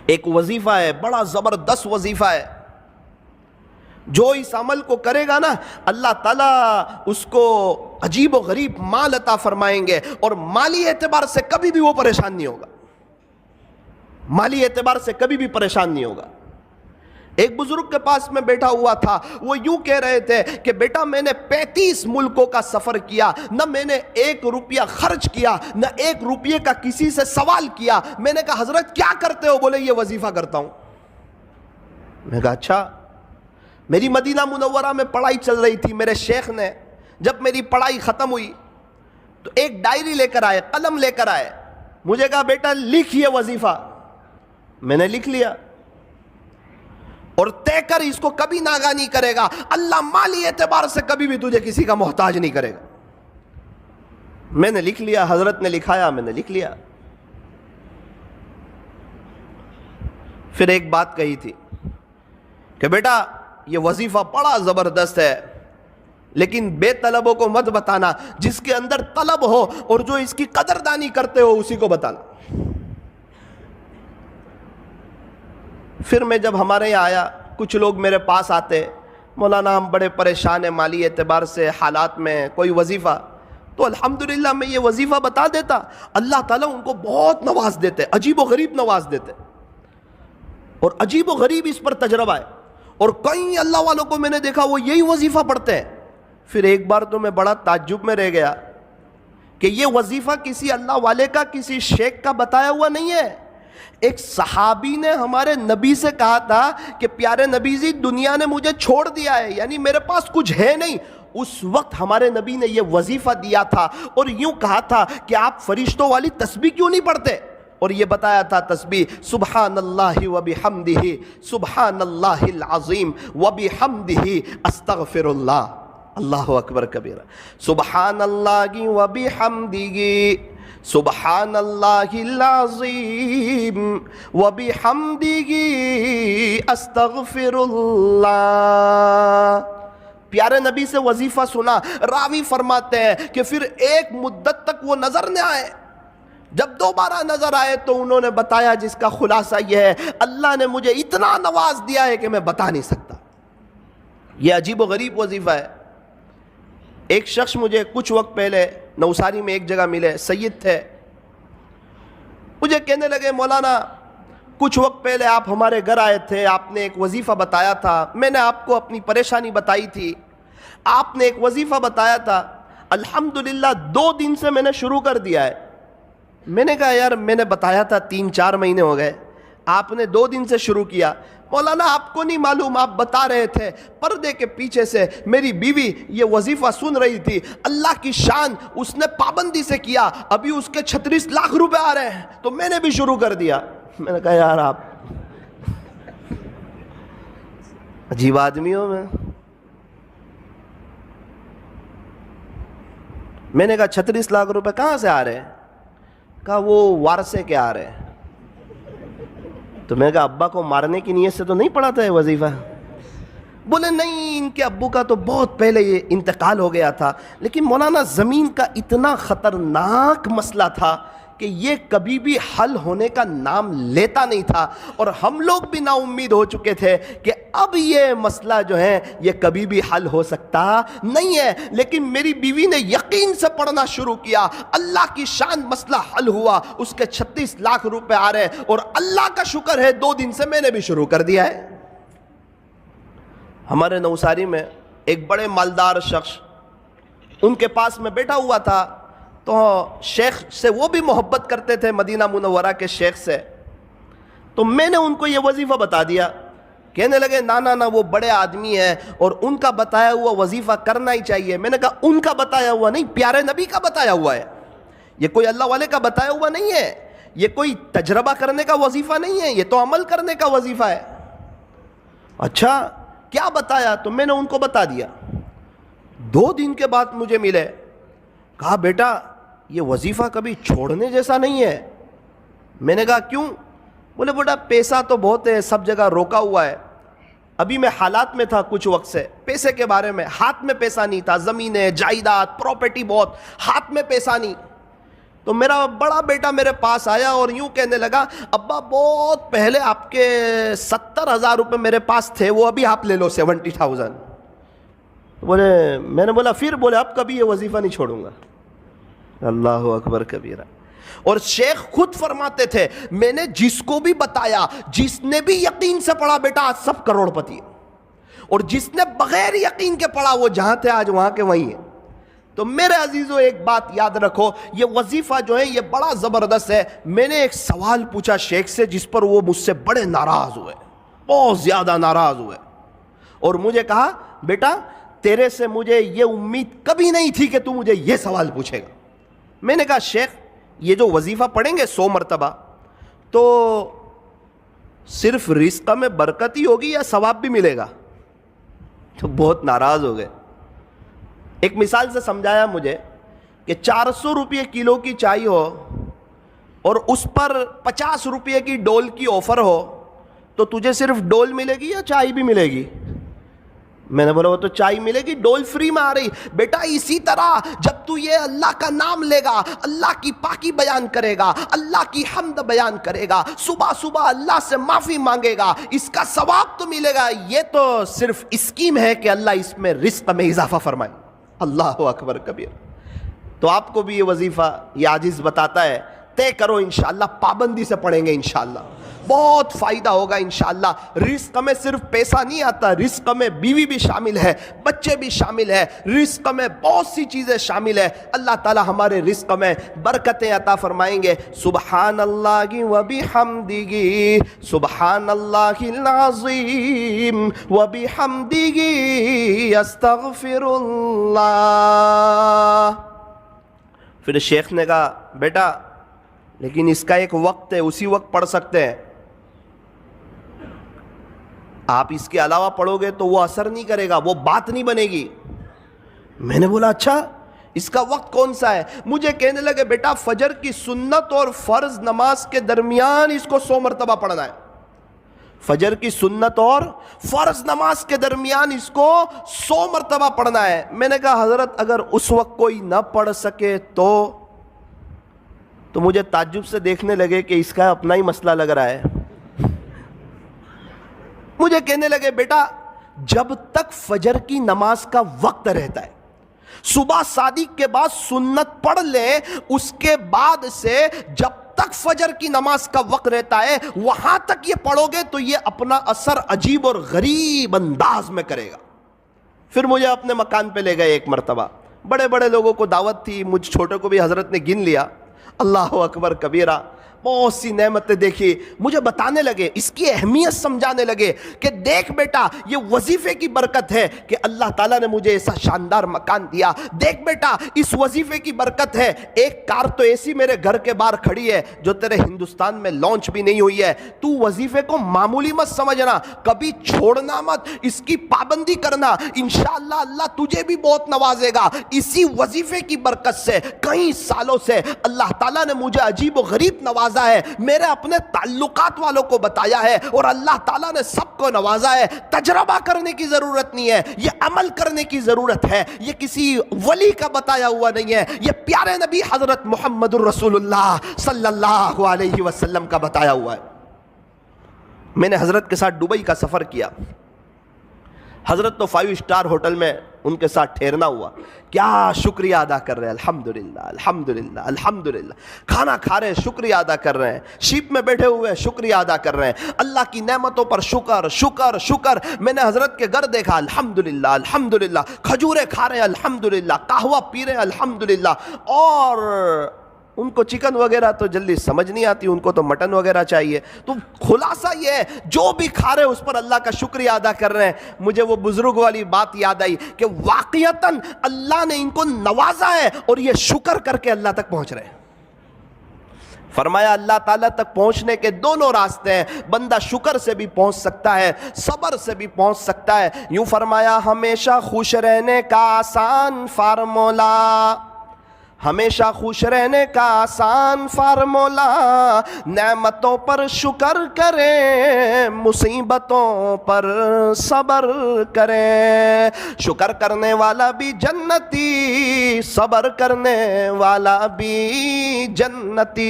ایک وظیفہ ہے، بڑا زبردست وظیفہ ہے، جو اس عمل کو کرے گا نا اللہ تعالیٰ اس کو عجیب و غریب مال عطا فرمائیں گے، اور مالی اعتبار سے کبھی بھی وہ پریشان نہیں ہوگا، مالی اعتبار سے کبھی بھی پریشان نہیں ہوگا۔ ایک بزرگ کے پاس میں بیٹھا ہوا تھا، وہ یوں کہہ رہے تھے کہ بیٹا میں نے 35 ملکوں کا سفر کیا، نہ میں نے 1 روپیہ خرچ کیا، نہ 1 روپیے کا کسی سے سوال کیا۔ میں نے کہا حضرت کیا کرتے ہو؟ بولے یہ وظیفہ کرتا ہوں۔ میں نے کہا اچھا۔ میری مدینہ منورہ میں پڑھائی چل رہی تھی، میرے شیخ نے جب میری پڑھائی ختم ہوئی تو ایک ڈائری لے کر آئے، قلم لے کر آئے، مجھے کہا بیٹا لکھ یہ وظیفہ۔ میں نے لکھ لیا، اور طے کر اس کو کبھی ناغہ نہیں کرے گا، اللہ مالی اعتبار سے کبھی بھی تجھے کسی کا محتاج نہیں کرے گا۔ میں نے لکھ لیا، حضرت نے لکھایا، میں نے لکھ لیا۔ پھر ایک بات کہی تھی کہ بیٹا یہ وظیفہ بڑا زبردست ہے، لیکن بے طلبوں کو مت بتانا، جس کے اندر طلب ہو اور جو اس کی قدردانی کرتے ہو اسی کو بتانا۔ پھر میں جب ہمارے یہاں آیا، کچھ لوگ میرے پاس آتے، مولانا ہم بڑے پریشان ہیں مالی اعتبار سے، حالات میں کوئی وظیفہ، تو الحمدللہ میں یہ وظیفہ بتا دیتا، اللہ تعالیٰ ان کو بہت نواز دیتے، عجیب و غریب نواز دیتے، اور عجیب و غریب اس پر تجربہ ہے۔ اور کئی اللہ والوں کو میں نے دیکھا وہ یہی وظیفہ پڑھتے ہیں۔ پھر ایک بار تو میں بڑا تعجب میں رہ گیا کہ یہ وظیفہ کسی اللہ والے کا، کسی شیخ کا بتایا ہوا نہیں ہے۔ ایک صحابی نے ہمارے نبی سے کہا تھا کہ پیارے نبی جی دنیا نے مجھے چھوڑ دیا ہے، یعنی میرے پاس کچھ ہے نہیں۔ اس وقت ہمارے نبی نے یہ وظیفہ دیا تھا اور یوں کہا تھا کہ آپ فرشتوں والی تسبیح کیوں نہیں پڑھتے؟ اور یہ بتایا تھا تسبیح سبحان اللہ و بحمدہ، سبحان اللہ العظیم و بحمدہ استغفر اللہ، اللہ اکبر کبیرہ، سبحان اللہ و بحمدہ، سبحان اللہ العظیم و بحمدہ استغفر اللہ۔ پیارے نبی سے وظیفہ سنا، راوی فرماتے ہیں کہ پھر ایک مدت تک وہ نظر نہ آئے، جب دوبارہ نظر آئے تو انہوں نے بتایا جس کا خلاصہ یہ ہے اللہ نے مجھے اتنا نواز دیا ہے کہ میں بتا نہیں سکتا۔ یہ عجیب و غریب وظیفہ ہے۔ ایک شخص مجھے کچھ وقت پہلے نوساری میں ایک جگہ ملے، سید تھے، مجھے کہنے لگے مولانا کچھ وقت پہلے آپ ہمارے گھر آئے تھے، آپ نے ایک وظیفہ بتایا تھا، میں نے آپ کو اپنی پریشانی بتائی تھی، آپ نے ایک وظیفہ بتایا تھا، الحمدللہ 2 دن سے میں نے شروع کر دیا ہے۔ میں نے کہا یار میں نے بتایا تھا 3-4 مہینے ہو گئے، آپ نے 2 دن سے شروع کیا۔ مولانا آپ کو نہیں معلوم، آپ بتا رہے تھے، پردے کے پیچھے سے میری بیوی یہ وظیفہ سن رہی تھی، اللہ کی شان اس نے پابندی سے کیا، ابھی اس کے 36 لاکھ روپے آ رہے ہیں، تو میں نے بھی شروع کر دیا۔ میں نے کہا یار آپ عجیب آدمی ہو۔ میں نے کہا 36 لاکھ روپے کہاں سے آ رہے ہیں؟ کہا وہ وارثے کے آ رہے ہیں۔ تو میں نے کہا ابا کو مارنے کی نیت سے تو نہیں پڑھا تھا یہ وظیفہ؟ بولے نہیں، ان کے ابو کا تو بہت پہلے یہ انتقال ہو گیا تھا، لیکن مولانا زمین کا اتنا خطرناک مسئلہ تھا کہ یہ کبھی بھی حل ہونے کا نام لیتا نہیں تھا، اور ہم لوگ بھی نا امید ہو چکے تھے کہ اب یہ مسئلہ جو ہے یہ کبھی بھی حل ہو سکتا نہیں ہے، لیکن میری بیوی نے یقین سے پڑھنا شروع کیا، اللہ کی شان مسئلہ حل ہوا، اس کے 36 لاکھ روپے آ رہے، اور اللہ کا شکر ہے 2 دن سے میں نے بھی شروع کر دیا ہے۔ ہمارے نوساری میں ایک بڑے مالدار شخص، ان کے پاس میں بیٹھا ہوا تھا، تو شیخ سے وہ بھی محبت کرتے تھے، مدینہ منورہ کے شیخ سے، تو میں نے ان کو یہ وظیفہ بتا دیا۔ کہنے لگے نا وہ بڑے آدمی ہیں اور ان کا بتایا ہوا وظیفہ کرنا ہی چاہیے۔ میں نے کہا ان کا بتایا ہوا نہیں، پیارے نبی کا بتایا ہوا ہے، یہ کوئی اللہ والے کا بتایا ہوا نہیں ہے، یہ کوئی تجربہ کرنے کا وظیفہ نہیں ہے، یہ تو عمل کرنے کا وظیفہ ہے۔ اچھا کیا بتایا؟ تو میں نے ان کو بتا دیا۔ 2 دن کے بعد مجھے ملے، کہا بیٹا یہ وظیفہ کبھی چھوڑنے جیسا نہیں ہے۔ میں نے کہا کیوں؟ بولے بیٹا پیسہ تو بہت ہے، سب جگہ روکا ہوا ہے، ابھی میں حالات میں تھا کچھ وقت سے، پیسے کے بارے میں ہاتھ میں پیسہ نہیں تھا، زمینیں جائیداد پراپرٹی بہت، ہاتھ میں پیسہ نہیں۔ تو میرا بڑا بیٹا میرے پاس آیا اور یوں کہنے لگا ابا بہت پہلے آپ کے 70,000 روپے میرے پاس تھے، وہ ابھی آپ لے لو 70,000۔ بولے، میں نے بولا پھر؟ بولے اب کبھی یہ وظیفہ نہیں چھوڑوں گا۔ اللہ اکبر کبیرہ۔ اور شیخ خود فرماتے تھے میں نے جس کو بھی بتایا، جس نے بھی یقین سے پڑھا بیٹا آج سب کروڑ پتی ہے، اور جس نے بغیر یقین کے پڑھا وہ جہاں تھے آج وہاں کے وہیں ہیں۔ تو میرے عزیزو ایک بات یاد رکھو، یہ وظیفہ جو ہے یہ بڑا زبردست ہے۔ میں نے ایک سوال پوچھا شیخ سے جس پر وہ مجھ سے بڑے ناراض ہوئے، بہت زیادہ ناراض ہوئے، اور مجھے کہا بیٹا تیرے سے مجھے یہ امید کبھی نہیں تھی کہ تو مجھے یہ سوال پوچھے گا۔ میں نے کہا شیخ یہ جو وظیفہ پڑھیں گے 100 مرتبہ تو صرف رزق میں برکت ہی ہوگی یا ثواب بھی ملے گا؟ تو بہت ناراض ہو گئے۔ ایک مثال سے سمجھایا مجھے کہ 400 روپے کلو کی چائے ہو اور اس پر 50 روپے کی ڈول کی آفر ہو تو تجھے صرف ڈول ملے گی یا چائے بھی ملے گی؟ میں نے بولا وہ تو چائے ملے گی، ڈول فری میں آ رہی۔ بیٹا اسی طرح جب تو یہ اللہ کا نام لے گا، اللہ کی پاکی بیان کرے گا، اللہ کی حمد بیان کرے گا، صبح صبح اللہ سے معافی مانگے گا، اس کا ثواب تو ملے گا۔ یہ تو صرف اسکیم ہے کہ اللہ اس میں رزق میں اضافہ فرمائے۔ اللہ اکبر کبیر۔ تو آپ کو بھی یہ وظیفہ یہ عاجز بتاتا ہے، طے کرو انشاءاللہ، پابندی سے پڑھیں گے انشاءاللہ، بہت فائدہ ہوگا انشاءاللہ۔ رزق میں صرف پیسہ نہیں آتا، رزق میں بیوی بھی شامل ہے، بچے بھی شامل ہے، رزق میں بہت سی چیزیں شامل ہے۔ اللہ تعالی ہمارے رزق میں برکتیں عطا فرمائیں گے۔ سبحان اللہ و بحمدہ، سبحان اللہ العظیم و بحمدہ، استغفر اللہ۔ پھر شیخ نے کہا بیٹا لیکن اس کا ایک وقت ہے، اسی وقت پڑھ سکتے ہیں، آپ اس کے علاوہ پڑھو گے تو وہ اثر نہیں کرے گا، وہ بات نہیں بنے گی۔ میں نے بولا اچھا اس کا وقت کون سا ہے؟ مجھے کہنے لگے بیٹا فجر کی سنت اور فرض نماز کے درمیان اس کو 100 مرتبہ پڑھنا ہے۔ فجر کی سنت اور فرض نماز کے درمیان اس کو 100 مرتبہ پڑھنا ہے۔ میں نے کہا حضرت اگر اس وقت کوئی نہ پڑھ سکے تو مجھے تعجب سے دیکھنے لگے کہ اس کا اپنا ہی مسئلہ لگ رہا ہے۔ مجھے کہنے لگے بیٹا جب تک فجر کی نماز کا وقت رہتا ہے، صبح صادق کے بعد سنت پڑھ لیں، اس کے بعد سے جب تک فجر کی نماز کا وقت رہتا ہے وہاں تک یہ پڑھو گے تو یہ اپنا اثر عجیب اور غریب انداز میں کرے گا۔ پھر مجھے اپنے مکان پہ لے گئے ایک مرتبہ، بڑے بڑے لوگوں کو دعوت تھی، مجھ چھوٹے کو بھی حضرت نے گن لیا۔ اللہ اکبر کبیرہ، بہت سی نعمتیں دیکھی، مجھے بتانے لگے، اس کی اہمیت سمجھانے لگے کہ دیکھ بیٹا یہ وظیفے کی برکت ہے کہ اللہ تعالیٰ نے مجھے ایسا شاندار مکان دیا، دیکھ بیٹا اس وظیفے کی برکت ہے، ایک کار تو ایسی میرے گھر کے باہر کھڑی ہے جو تیرے ہندوستان میں لانچ بھی نہیں ہوئی ہے، تو وظیفے کو معمولی مت سمجھنا، کبھی چھوڑنا مت، اس کی پابندی کرنا، انشاءاللہ اللہ تجھے بھی بہت نوازے گا۔ اسی وظیفے کی برکت سے کئی سالوں سے اللہ تعالیٰ نے مجھے عجیب و غریب نوازا ہے، میرے اپنے تعلقات والوں کو بتایا ہے، اور اللہ تعالیٰ نے سب کو نوازا ہے۔ تجربہ کرنے کی ضرورت نہیں ہے، یہ عمل کرنے کی ضرورت ہے، یہ کسی ولی کا بتایا ہوا نہیں ہے، یہ پیارے نبی حضرت محمد الرسول اللہ صلی اللہ علیہ وسلم کا بتایا ہوا ہے۔ میں نے حضرت کے ساتھ دبئی کا سفر کیا، حضرت تو 5 اسٹار ہوٹل میں ان کے ساتھ ٹھہرنا ہوا، کیا شکریہ ادا کر رہے ہیں، الحمدللہ الحمدللہ الحمدللہ، کھانا کھا رہے ہیں شکریہ ادا کر رہے ہیں، شیپ میں بیٹھے ہوئے شکریہ ادا کر رہے ہیں، اللہ کی نعمتوں پر شکر شکر شکر۔ میں نے حضرت کے گھر دیکھا، الحمدللہ الحمدللہ، کھجورے کھا رہے ہیں الحمدللہ، قہوہ پی رہے ہیں الحمدللہ، اور ان کو چکن وغیرہ تو جلدی سمجھ نہیں آتی، ان کو تو مٹن وغیرہ چاہیے۔ تو خلاصہ یہ ہے جو بھی کھا رہے ہیں اس پر اللہ کا شکریہ ادا کر رہے ہیں۔ مجھے وہ بزرگ والی بات یاد آئی کہ واقعتاً اللہ نے ان کو نوازا ہے اور یہ شکر کر کے اللہ تک پہنچ رہے ہیں۔ فرمایا اللہ تعالیٰ تک پہنچنے کے دونوں راستے ہیں، بندہ شکر سے بھی پہنچ سکتا ہے، صبر سے بھی پہنچ سکتا ہے۔ یوں فرمایا ہمیشہ خوش رہنے کا آسان فارمولا، ہمیشہ خوش رہنے کا آسان فارمولا، نعمتوں پر شکر کریں، مصیبتوں پر صبر کریں، شکر کرنے والا بھی جنتی، صبر کرنے والا بھی جنتی۔